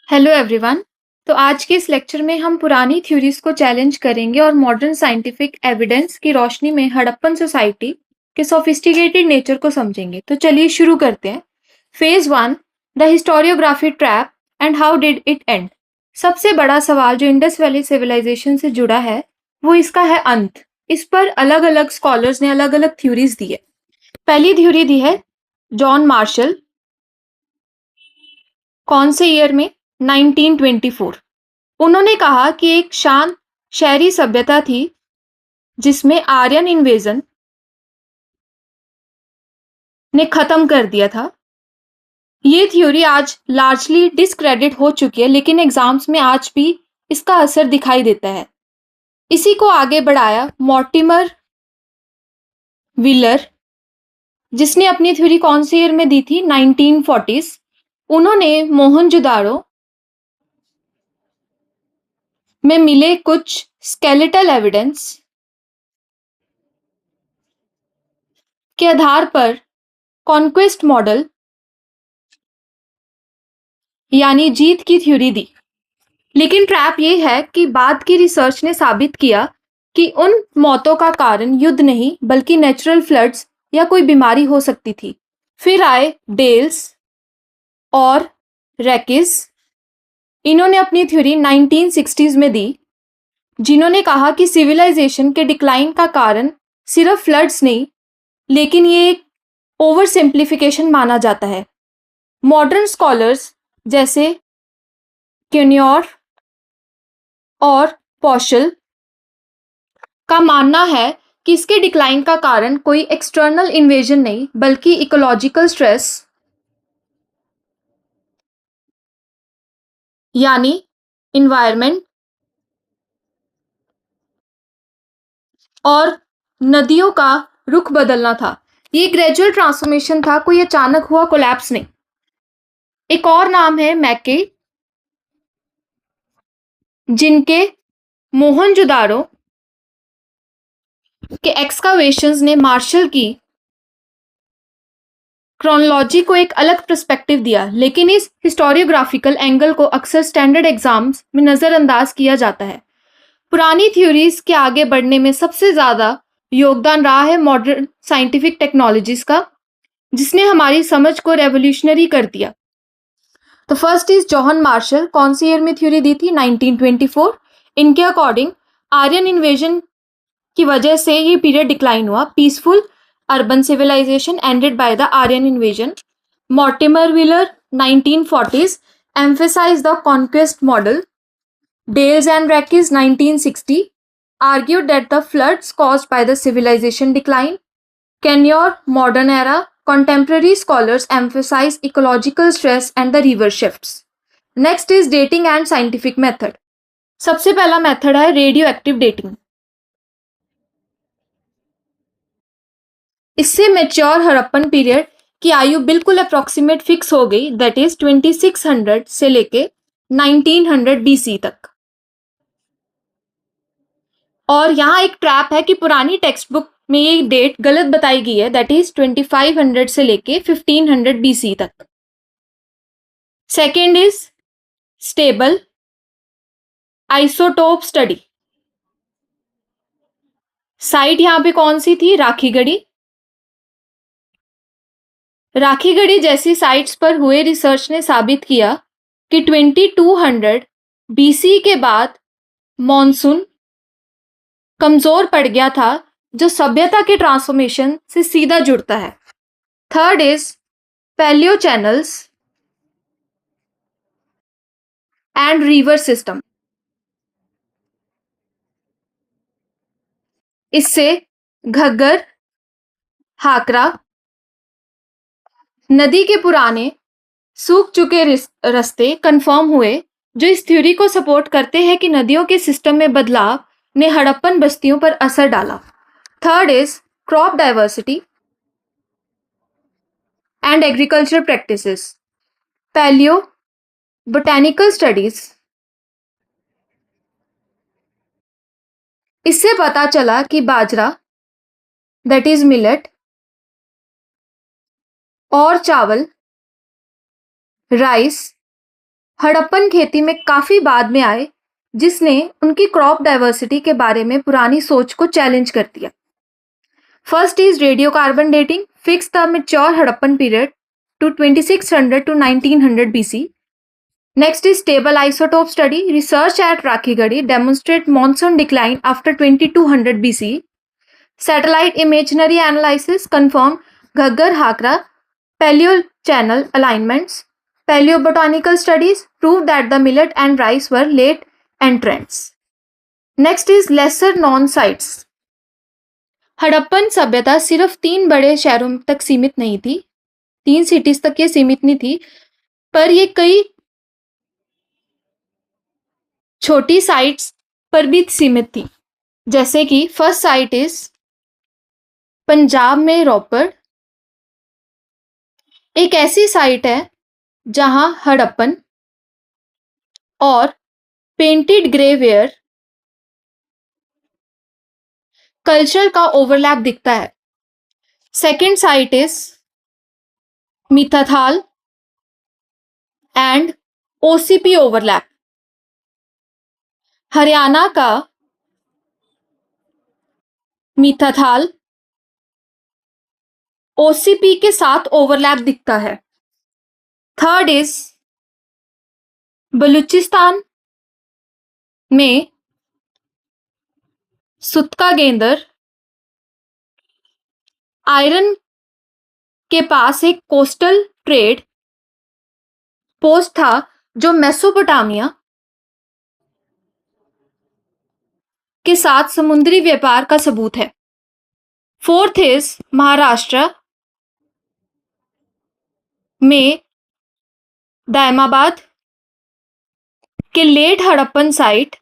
Hello everyone. तो आज के इस लेक्चर में हम पुरानी थ्योरीज को चैलेंज करेंगे और मॉडर्न साइंटिफिक एविडेंस की रोशनी में हड़प्पन सोसाइटी के सोफिस्टिकेटेड नेचर को समझेंगे। तो चलिए शुरू करते हैं। Phase 1, the historiography trap and how did it and. सबसे बड़ा सवाल जो इंडस वैली सिविलाइजेशन से जुड़ा है वो इसका है अंत। इस पर अलग अलग स्कॉलर्स ने अलग अलग थ्योरीज दी है। पहली थ्योरी दी है जॉन मार्शल। कौन से ईयर में? 1924। उन्होंने कहा कि एक शांत शहरी सभ्यता थी जिसमें आर्यन इन्वेजन ने खत्म कर दिया था। ये थ्योरी आज लार्जली डिस्क्रेडिट हो चुकी है, लेकिन एग्जाम्स में आज भी इसका असर दिखाई देता है। इसी को आगे बढ़ाया मॉर्टिमर व्हीलर, जिसने अपनी थ्योरी कौन से ईयर में दी थी? 1940s। उन्होंने मोहनजोदाड़ो में मिले कुछ स्केलेटल एविडेंस के आधार पर कॉन्क्वेस्ट मॉडल यानी जीत की थ्योरी दी। लेकिन ट्रैप ये है कि बाद की रिसर्च ने साबित किया कि उन मौतों का कारण युद्ध नहीं बल्कि नेचुरल फ्लड्स या कोई बीमारी हो सकती थी। फिर आए डेल्स और रैकिस। इन्होंने अपनी थ्योरी 1960s में दी, जिन्होंने कहा कि सिविलाइजेशन के डिक्लाइन का कारण सिर्फ फ्लड्स नहीं, लेकिन ये एक ओवर सिंप्लीफिकेशन माना जाता है। मॉडर्न स्कॉलर्स जैसे क्यूनियोर और पॉशल का मानना है कि इसके डिक्लाइन का कारण कोई एक्सटर्नल इन्वेजन नहीं बल्कि इकोलॉजिकल स्ट्रेस यानी इन्वायरमेंट और नदियों का रुख बदलना था। ये ग्रेजुअल ट्रांसफॉर्मेशन था, कोई अचानक हुआ कोलैप्स नहीं। एक और नाम है मैके, जिनके मोहनजोदाड़ो के एक्सकावेशंस ने मार्शल की क्रोनोलॉजी को एक अलग पर्सपेक्टिव दिया, लेकिन इस हिस्टोरियोग्राफिकल एंगल को अक्सर स्टैंडर्ड एग्जाम्स में नज़रअंदाज किया जाता है। पुरानी थ्योरीज के आगे बढ़ने में सबसे ज़्यादा योगदान रहा है मॉडर्न साइंटिफिक टेक्नोलॉजीज का, जिसने हमारी समझ को रेवोल्यूशनरी कर दिया। तो फर्स्ट इज जॉन मार्शल। कौन सी ईयर में थ्योरी दी थी? 1924। इनके अकॉर्डिंग आर्यन इन्वेजन की वजह से ये पीरियड डिक्लाइन हुआ। Peaceful urban civilisation ended by the Aryan invasion. Mortimer Wheeler 1940s emphasized the conquest model. Dales and Rakis 1960 argued that the floods caused by the civilization decline. Kenyor modern era contemporary scholars emphasize ecological stress and the river shifts. Next is dating and scientific method. सबसे पहला method है radio active dating. इससे mature Harappan period की आयु बिल्कुल approximate fix हो गई, that is 2600 से लेके 1900 BC तक। और यहाँ एक ट्रैप है कि पुरानी टेक्स्ट बुक में ये डेट गलत बताई गई है, दैट इज 2500 से लेके 1500 BC तक। Second is stable isotope study. Site यहां पे कौन सी थी? राखीगढ़ी। राखीगढ़ी जैसी साइट्स पर हुए रिसर्च ने साबित किया कि 2200 BC के बाद मॉनसून कमजोर पड़ गया था, जो सभ्यता के ट्रांसफॉर्मेशन से सीधा जुड़ता है। Third is palaeo channels and river system. इससे घग्गर हाकरा नदी के पुराने सूख चुके रास्ते कंफर्म हुए, जो इस थ्योरी को सपोर्ट करते हैं कि नदियों के सिस्टम में बदलाव ने हड़प्पन बस्तियों पर असर डाला। Third is crop diversity and agriculture practices. Palaeo botanical studies. इससे पता चला कि बाजरा दैट इज मिलेट और चावल राइस हड़प्पन खेती में काफी बाद में आए, जिसने उनकी क्रॉप डाइवर्सिटी के बारे में पुरानी सोच को चैलेंज कर दिया। First is radiocarbon dating fix the mature Harappan period to 2600 to 1900 BC. Next is stable isotope study. Research at Rakhigadi demonstrate monsoon decline after 2200 BC. Satellite imagery analysis confirm Ghaggar-Hakra paleochannel alignments. Paleobotanical studies prove that the millet and rice were late entrants. Next is lesser known sites. Harappan सभ्यता सिर्फ 3 बड़े शहरों तक सीमित नहीं थी, 3 cities तक ये सीमित नहीं थी, पर ये कई छोटी साइट्स पर भी सीमित थी। जैसे कि फर्स्ट साइट इज पंजाब में रोपड़, एक ऐसी साइट है जहां हड़प्पन और पेंटेड ग्रेवेयर कल्चर का ओवरलैप दिखता है। Second site is Mitathal and OCP overlap. Haryana का मिथाथाल ओसीपी के साथ ओवरलैप दिखता है। थर्ड इज बलूचिस्तान में सुतका गेंदर आयरन के पास एक कोस्टल ट्रेड पोस्ट था जो मेसोपोटामिया के साथ समुद्री व्यापार का सबूत है। फोर्थ इज महाराष्ट्र में दायमाबाद के लेट हड़प्पन साइट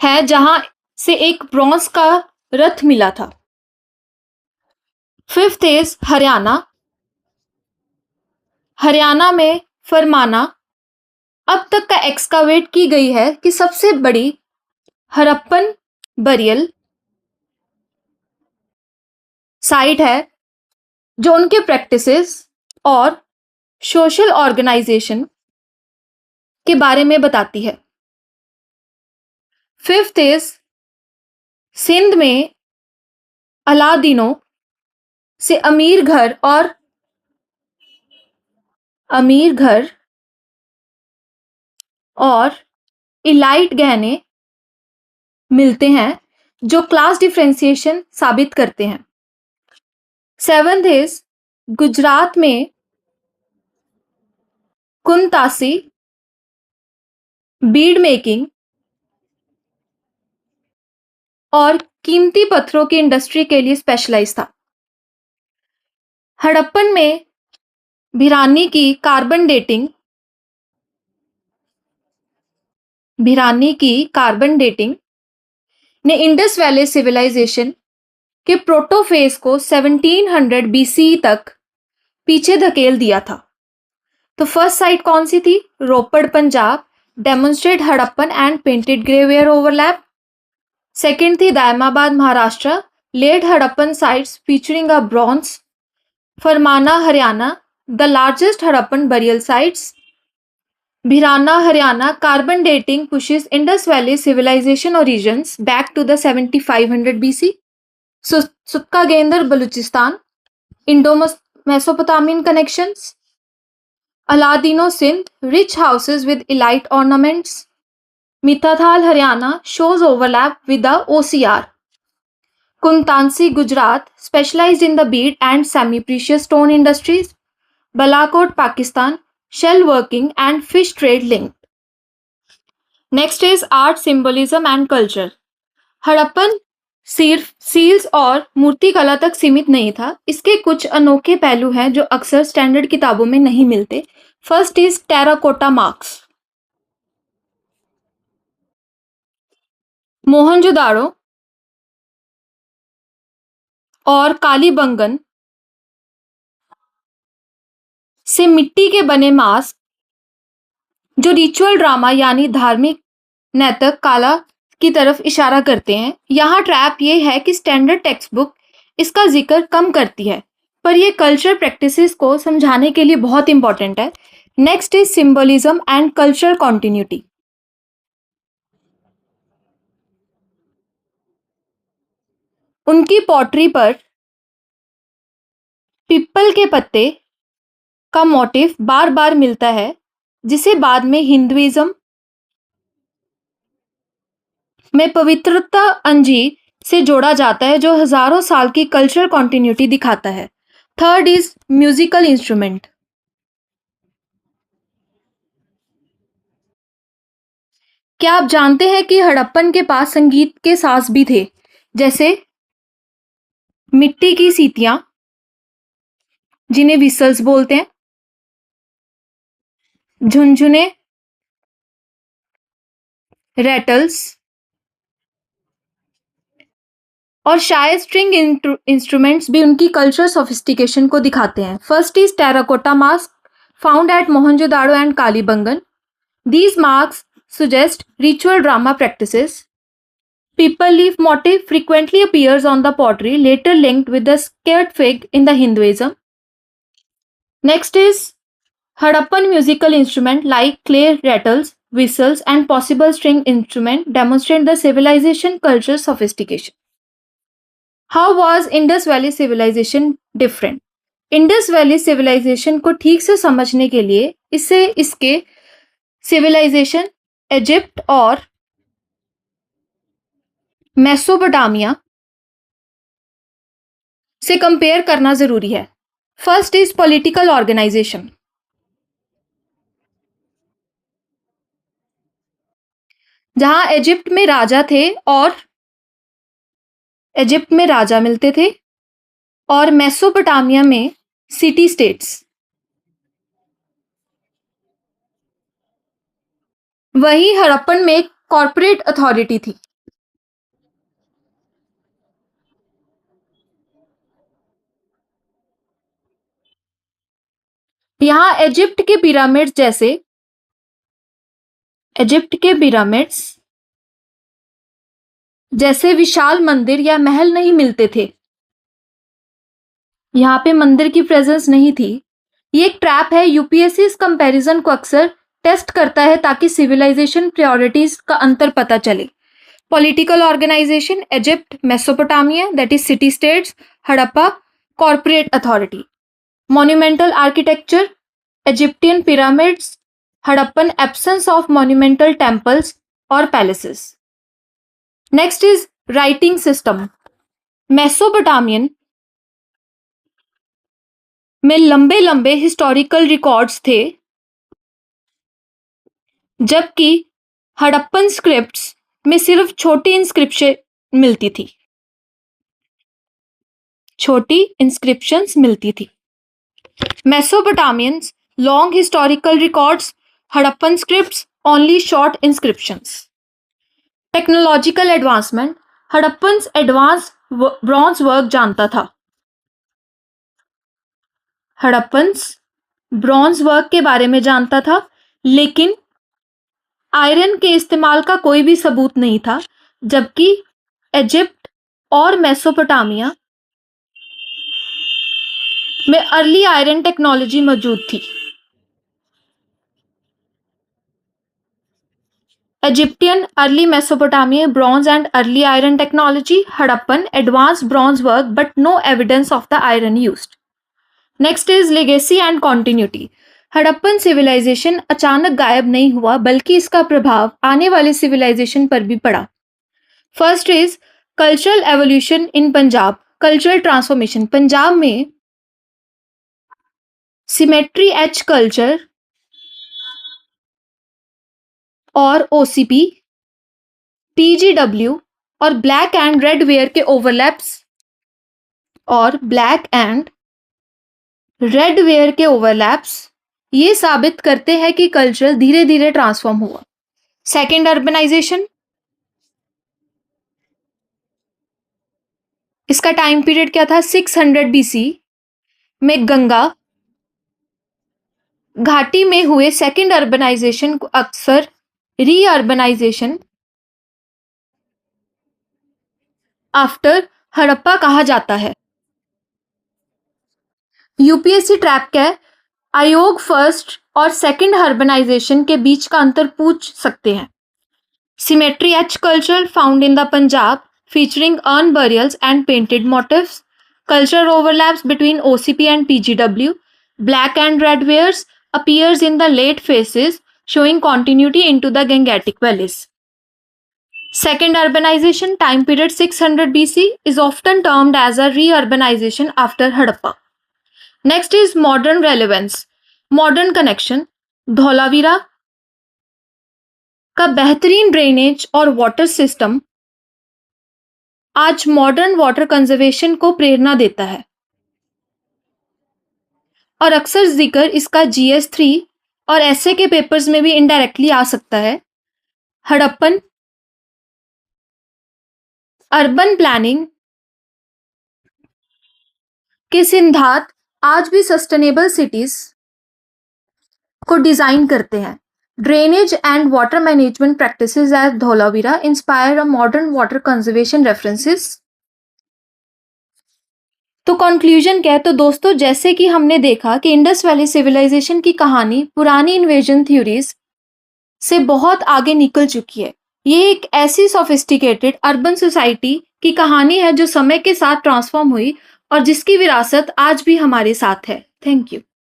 है जहां से एक ब्रॉन्ज का रथ मिला था। Fifth is Haryana. हरियाणा में फरमाना अब तक का एक्सकावेट की गई है कि सबसे बड़ी हड़प्पन बरियल साइट है जो उनके प्रैक्टिसेस और सोशल ऑर्गेनाइजेशन के बारे में बताती है। फिफ्थ इज सिंध में अलादीनों से अमीर घर और इलाइट गहने मिलते हैं जो क्लास डिफरेंशिएशन साबित करते हैं। सेवंथ इज गुजरात में कुनतासी बीड मेकिंग और कीमती पत्थरों की इंडस्ट्री के लिए स्पेशलाइज था। हड़प्पन में भिरानी की कार्बन डेटिंग ने इंडस वैली सिविलाइजेशन के प्रोटोफेज को 1700 BCE तक पीछे धकेल दिया था। तो फर्स्ट साइट कौन सी थी? Ropar Punjab, demonstrate Harappan and painted grey ware overlap. Second थी Daimabad Maharashtra, late Harappan sites featuring a bronze. Farmana Haryana, the largest Harappan burial sites. Bhirrana Haryana, carbon dating pushes Indus Valley civilization origins back to the 7500 BC. Sutka Gendar, Baluchistan, Indo-Mesopotamian connections. Aladino, Sindh, rich houses with elite ornaments. Mithathal, Haryana, shows overlap with the OCR. Kuntansi, Gujarat, specialized in the bead and semi-precious stone industries. Balakot, Pakistan, shell working and fish trade linked. Next is art, symbolism and culture. Harappan सिर्फ seals और मूर्ति कला तक सीमित नहीं था, इसके कुछ अनोखे पहलू हैं जो अक्सर स्टैंडर्ड किताबों में नहीं मिलते। First is terracotta marks. Mohenjodaro और कालीबंगन से मिट्टी के बने मास्क जो रिचुअल ड्रामा यानी धार्मिक नैतिक कला की तरफ इशारा करते हैं। यहाँ ट्रैप ये है कि स्टैंडर्ड टेक्स्ट बुक इसका जिक्र कम करती है, पर ये कल्चर प्रैक्टिसेस को समझाने के लिए बहुत इंपॉर्टेंट है। Next is symbolism and cultural continuity. उनकी पॉटरी पर पीपल के पत्ते का मोटिव बार बार मिलता है, जिसे बाद में हिंदुइज्म में पवित्रता अंजीर से जोड़ा जाता है, जो हजारों साल की कल्चरल कॉन्टिन्यूटी दिखाता है। Third is musical instrument. क्या आप जानते हैं कि हड़प्पन के पास संगीत के साज भी थे, जैसे मिट्टी की सीतियां, जिन्हें विसल्स बोलते हैं, झुनझुने, रैटल्स और शायद स्ट्रिंग इंस्ट्रूमेंट्स भी उनकी कल्चरल सोफिस्टिकेशन को दिखाते हैं। First is terracotta mask found at Mohenjodaro and Kalibangan. These marks suggest ritual drama practices. People leaf motif frequently appears on the pottery, later linked with the scared fig in the Hinduism. Next is Harappan musical instrument like clay rattles, whistles, and possible string instrument demonstrate the civilization cultural sophistication. How was Indus Valley civilization different? Indus Valley civilisation को ठीक से समझने के लिए इसे इसके civilisation Egypt और Mesopotamia से कंपेयर करना जरूरी है। First is political organisation. जहां इजिप्ट में राजा मिलते थे और मेसोपोटामिया में सिटी स्टेट्स। वहीं हड़प्पन में कॉर्पोरेट अथॉरिटी थी। यहाँ इजिप्ट के पिरामिड्स जैसे विशाल मंदिर या महल नहीं मिलते थे। यहाँ पे मंदिर की प्रेजेंस नहीं थी। ये एक ट्रैप है। यूपीएससी इस कंपैरिजन को अक्सर टेस्ट करता है ताकि सिविलाइजेशन प्रायोरिटीज का अंतर पता चले। Political organisation Egypt, Mesopotamia that is city states, Harappa corporate authority. Monumental architecture Egyptian pyramids, Harappan absence of monumental temples और palaces. Next is writing system. Mesopotamian में लंबे लंबे हिस्टोरिकल रिकॉर्ड्स थे, जबकि हड़प्पन स्क्रिप्ट्स में सिर्फ छोटी इंस्क्रिप्शन मिलती थी। छोटी इंस्क्रिप्शंस मिलती थी। मेसोपोटामियंस long historical records, Harappan scripts only short inscriptions. Technological advancement. Harappan advance bronze work जानता था। हड़प्पन्स ब्रॉन्ज वर्क के बारे में जानता था, लेकिन आयरन के इस्तेमाल का कोई भी सबूत नहीं था, जबकि इजिप्ट और मेसोपोटामिया में अर्ली आयरन टेक्नोलॉजी मौजूद थी। Egyptian early Mesopotamia bronze and early iron technology, Harappan advance bronze work but no evidence of the iron used. Next is legacy and continuity. Harappan civilisation अचानक गायब नहीं हुआ, बल्कि इसका प्रभाव आने वाले सिविलाइजेशन पर भी पड़ा। First is cultural evolution in Punjab. Cultural transformation. Punjab में सिमेट्री एच कल्चर और ओसीपी, पीजीडब्ल्यू और ब्लैक एंड रेड वेयर के ओवरलैप्स ये साबित करते हैं कि कल्चर धीरे धीरे ट्रांसफॉर्म हुआ। Second, urbanisation. इसका टाइम पीरियड क्या था? 600 बीसी में गंगा घाटी में हुए सेकेंड अर्बनाइजेशन को अक्सर रीअर्बनाइजेशन आफ्टर हड़प्पा कहा जाता है। यूपीएससी ट्रैप क्या है? आयोग फर्स्ट और सेकंड अर्बनाइजेशन के बीच का अंतर पूछ सकते हैं। Symmetry H culture found in the Punjab featuring urn burials and painted motifs. Cultural overlaps between OCP and PGW. Black and red wares appears in the late phases, showing continuity into the Gangetic valleys. Second urbanization time period 600 BC is often termed as a re-urbanization after Harappa. Next is modern relevance. Modern connection. Dholavira का बेहतरीन drainage और water system आज modern water conservation को प्रेरणा देता है और अक्सर जिक्र इसका GS3 और एसए के पेपर्स में भी इनडायरेक्टली आ सकता है। हड़प्पन अर्बन प्लानिंग के सिद्धांत आज भी सस्टेनेबल सिटीज को डिजाइन करते हैं। Drainage and water management practices at Dholavira inspire a modern water conservation references. तो कंक्लूजन क्या है? तो दोस्तों, जैसे कि हमने देखा कि इंडस वैली सिविलाइजेशन की कहानी पुरानी इन्वेजन थ्योरीज से बहुत आगे निकल चुकी है। ये एक ऐसी सोफिस्टिकेटेड अर्बन सोसाइटी की कहानी है जो समय के साथ ट्रांसफॉर्म हुई और जिसकी विरासत आज भी हमारे साथ है। Thank you.